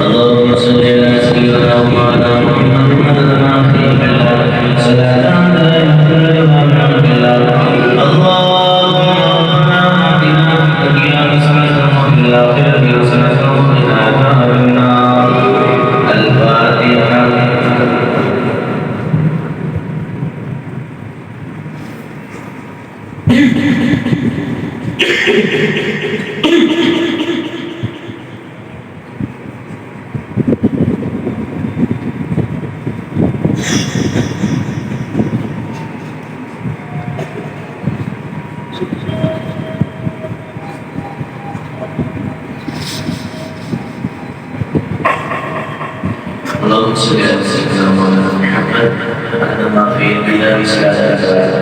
اللهم صل على سيدنا ومولانا محمد اللهم صل على سيدنا مولانا محمد على ما في بالله سلام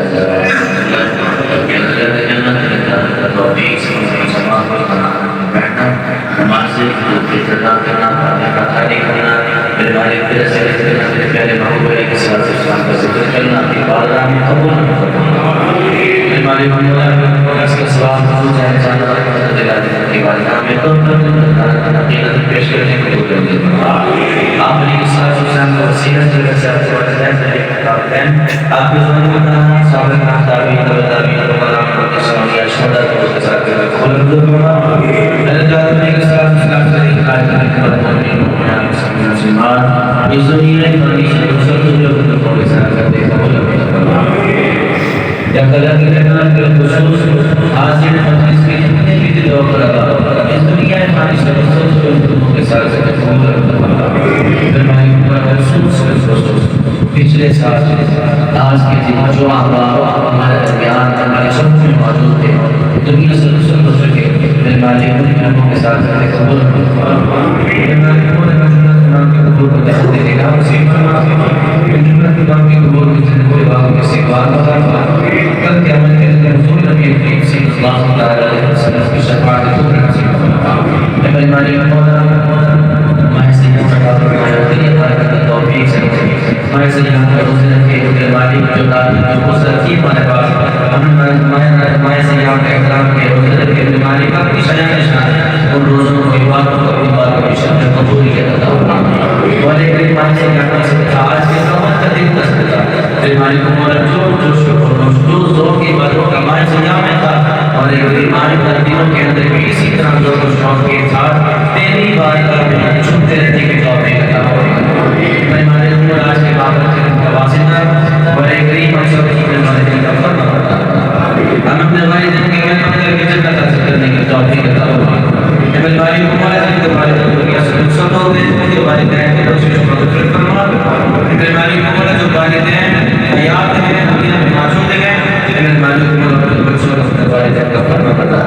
پچھلے سال آج کے دن جو احباب ہمارے درمیان ہمارے سب میں موجود تھے دنیا سے رسول ہو سکے میرے مالک ان نعمتوں کے ساتھ ساتھ قبول میرے مالک کو نام کے قبول کو دے دے گا جنت کے نام کے قبول کی جنت کے باغ میں سے بار بار کل قیامت کے دن رسول نبی کریم صلی اللہ تعالی علیہ وسلم کی شفاعت کو کرنا میرے مالک میں سے یہ سب فرمایا کہ یہ برکت توفیق سے میں سے یہاں پر اس نے کہ مالک جو قدرت کی ہمارے پاس میں سے یہاں کا احترام کے حضرت کے مالک اپنی شجاعت نشان ہے ان روزوں کو عبادت کو اپنی بات کو شرط قبول کے عطا فرمائے اور ایک دن میں سے یہاں سے آج کے قیامت کا دن تسبیح میرے مالک کو مولا جو شکر جو زور کی باتوں کا میں سے یہاں میں تھا اور ایک دن مالک کا دنوں کے اندر بھی اسی طرح زور و شوق کے ساتھ تیری بات کا میں چھوٹتے رہنے کے توفیق عطا فرمائے میں مالک کو آج کے بابت کا واسطہ اور ایک غریب مقصد کی مالک کا فرما ہم اپنے والدین کے محنت کر کے جنت حاصل کرنے کی توفیق عطا فرمائے اے مالک کو والدین کے والدین دنیا سے سب لوگ ہیں جو والدین کے دوست کو مغفرت فرما اے مالک کو جو والدین حیات ہیں دنیا میں موجود ہیں اے مالک کو اپنے بچوں کو اپنے والدین کا فرما عطا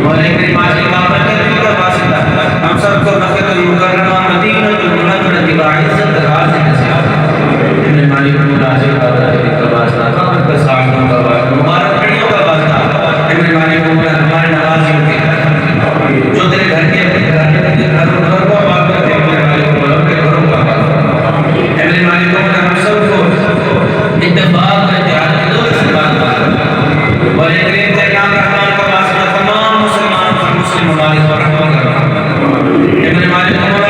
اور ایک غریب مالک کا واسطہ ہم سب کو مکہ المکرمہ مدینہ المنورہ کی باعزت راز نصیب اے مالک کو راضی کا واسطہ ہم کا ساعتوں کا واسطہ مبارک گھڑیوں کا واسطہ اے مالک کو ہمارے نوازیوں کے جو تیرے گھر کے گھر کو آباد کرتے ہیں میرے مالک کو اپنے گھروں کا واسطہ اے میرے مالک کو ہم سب کو اتفاق کا اتحاد کی دور سے بات کرتے اور ایک دن تیرام رحمان کا واسطہ تمام مسلمان مسلم ممالک پر رحمت کرنا اے میرے مالک کو